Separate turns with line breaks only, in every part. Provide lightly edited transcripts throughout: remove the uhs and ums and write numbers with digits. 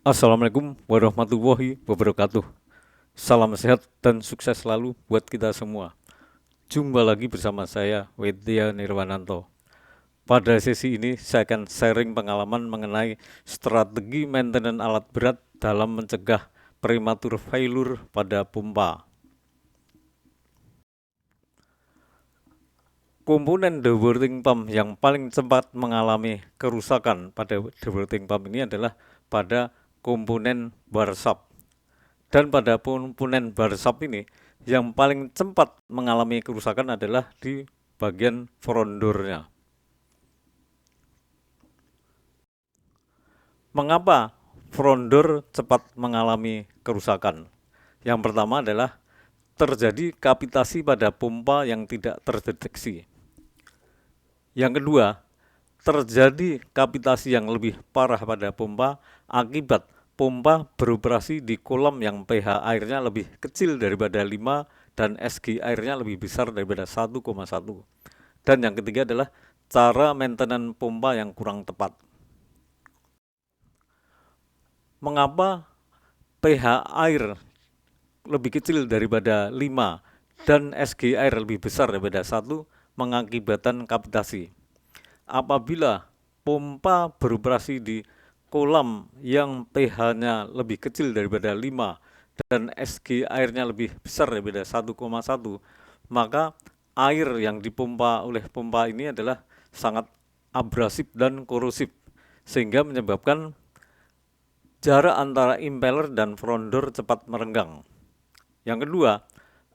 Assalamualaikum warahmatullahi wabarakatuh. Salam sehat dan sukses selalu buat kita semua. Jumpa lagi bersama saya, Wedya Nirwananto. Pada sesi ini, saya akan sharing pengalaman mengenai strategi maintenance alat berat dalam mencegah prematur failure pada pompa. Komponen diverting pump yang paling cepat mengalami kerusakan pada diverting pump ini adalah pada komponen bar shaft. Dan pada komponen bar shaft ini, yang paling cepat mengalami kerusakan adalah di bagian front door-nya. Mengapa front door cepat mengalami kerusakan? Yang pertama adalah terjadi kapitasi pada pompa yang tidak terdeteksi. Yang kedua, terjadi kapitasi yang lebih parah pada pompa akibat pompa beroperasi di kolam yang pH airnya lebih kecil daripada 5 dan SG airnya lebih besar daripada 1,1. Dan yang ketiga adalah cara maintenance pompa yang kurang tepat. Mengapa pH air lebih kecil daripada 5 dan SG air lebih besar daripada 1 mengakibatkan kapitasi? Apabila pompa beroperasi di kolam yang pH-nya lebih kecil daripada 5 dan SG airnya lebih besar daripada 1,1, maka air yang dipompa oleh pompa ini adalah sangat abrasif dan korosif, sehingga menyebabkan jarak antara impeller dan front door cepat merenggang. Yang kedua,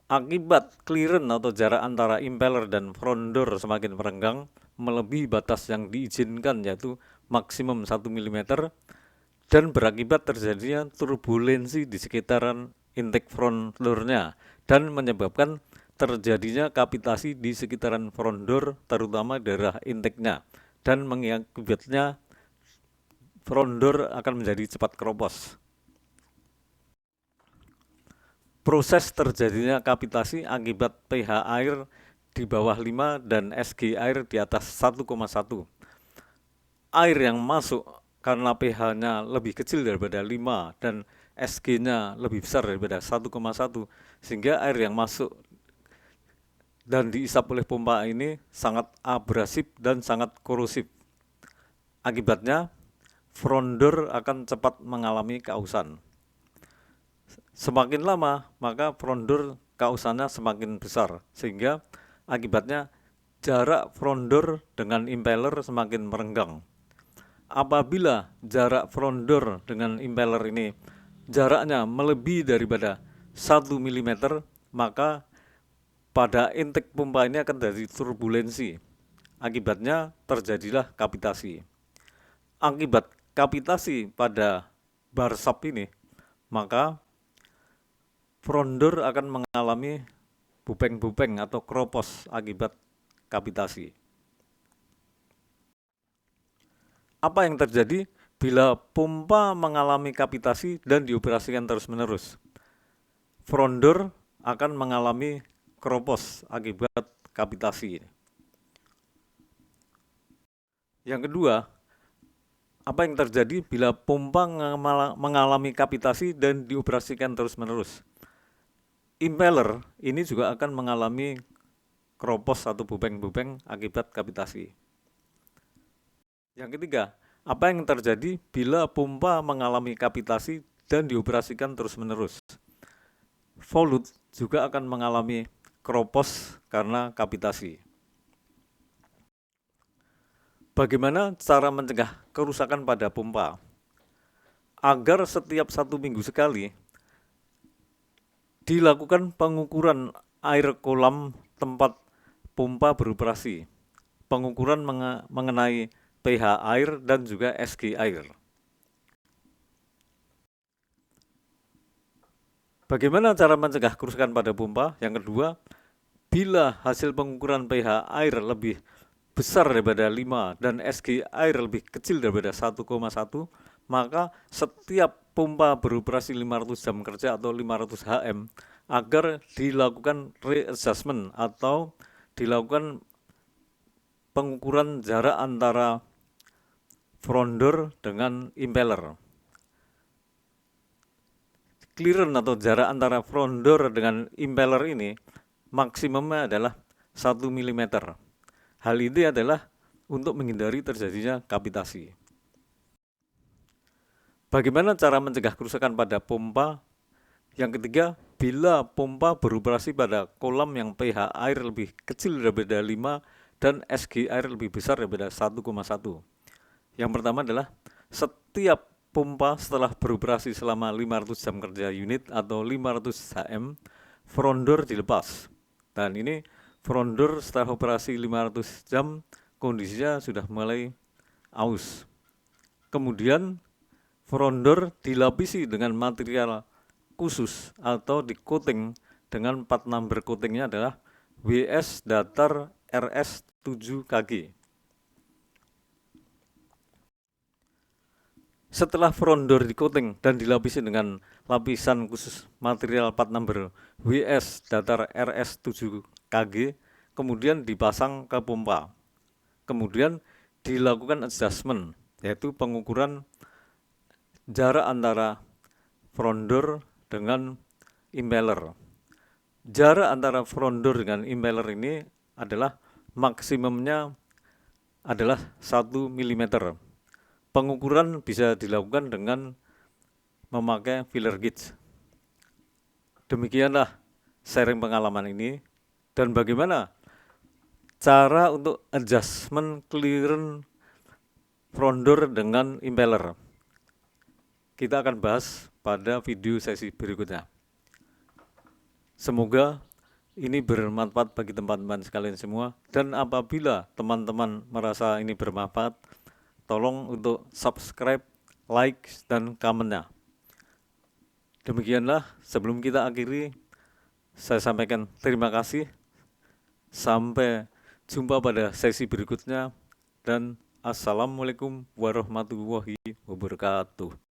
akibat clearance atau jarak antara impeller dan front door semakin merenggang melebihi batas yang diizinkan, yaitu maksimum 1 mm, dan berakibat terjadinya turbulensi di sekitaran intake front door-nya dan menyebabkan terjadinya kapitasi di sekitaran front door, terutama daerah intake-nya, dan mengakibatnya front door akan menjadi cepat keropos. Proses terjadinya kapitasi akibat pH air di bawah 5 dan SG air di atas 1,1. Air yang masuk karena pH-nya lebih kecil daripada 5 dan SG-nya lebih besar daripada 1,1, sehingga air yang masuk dan diisap oleh pompa ini sangat abrasif dan sangat korosif. Akibatnya, front door akan cepat mengalami kausan. Semakin lama, maka front door kausannya semakin besar, sehingga akibatnya jarak front door dengan impeller semakin merenggang. Apabila jarak front door dengan impeller ini jaraknya melebihi daripada 1 mm, maka pada intake pompa ini akan terjadi turbulensi. Akibatnya terjadilah kapitasi. Akibat kapitasi pada bar shaft ini, maka front door akan mengalami bupeng-bupeng atau keropos akibat kapitasi. Apa yang terjadi bila pompa mengalami kapitasi dan dioperasikan terus-menerus? Front door akan mengalami keropos akibat kapitasi. Yang kedua, apa yang terjadi bila pompa mengalami kapitasi dan dioperasikan terus-menerus? Impeller ini juga akan mengalami keropos atau bupeng-bupeng akibat kapitasi. Yang ketiga, apa yang terjadi bila pompa mengalami kapitasi dan dioperasikan terus-menerus? Volute juga akan mengalami keropos karena kapitasi. Bagaimana cara mencegah kerusakan pada pompa? Agar setiap 1 minggu sekali dilakukan pengukuran air kolam tempat pompa beroperasi, pengukuran mengenai pH air dan juga SG air. Bagaimana cara mencegah kerusakan pada pompa? Yang kedua, bila hasil pengukuran pH air lebih besar daripada 5 dan SG air lebih kecil daripada 1,1, maka setiap pompa beroperasi 500 jam kerja atau 500 HM agar dilakukan readjustment atau dilakukan pengukuran jarak antara front door dengan impeller. clearance atau jarak antara front door dengan impeller ini maksimumnya adalah 1 mm. Hal ini adalah untuk menghindari terjadinya kavitasi. Bagaimana cara mencegah kerusakan pada pompa? Yang ketiga, bila pompa beroperasi pada kolam yang pH air lebih kecil daripada 5 dan SG air lebih besar daripada 1,1. Yang pertama adalah setiap pompa setelah beroperasi selama 500 jam kerja unit atau 500 HM, front door dilepas. Dan ini front door setelah operasi 500 jam kondisinya sudah mulai aus. Kemudian front door dilapisi dengan material khusus atau di coating dengan part number coatingnya adalah WS datar RS 7KG. Setelah front door di coating dan dilapisi dengan lapisan khusus material part number WS datar RS 7KG, kemudian dipasang ke pompa. Kemudian dilakukan adjustment, yaitu pengukuran jarak antara front door dengan impeller. Jarak antara front door dengan impeller ini adalah maksimumnya adalah 1 mm. Pengukuran bisa dilakukan dengan memakai feeler gauge. Demikianlah sharing pengalaman ini, dan bagaimana cara untuk adjustment clearance front door dengan impeller. Kita akan bahas pada video sesi berikutnya. Semoga ini bermanfaat bagi teman-teman sekalian semua, dan apabila teman-teman merasa ini bermanfaat, tolong untuk subscribe, like, dan komennya. Demikianlah, sebelum kita akhiri, saya sampaikan terima kasih. Sampai jumpa pada sesi berikutnya, dan assalamualaikum warahmatullahi wabarakatuh.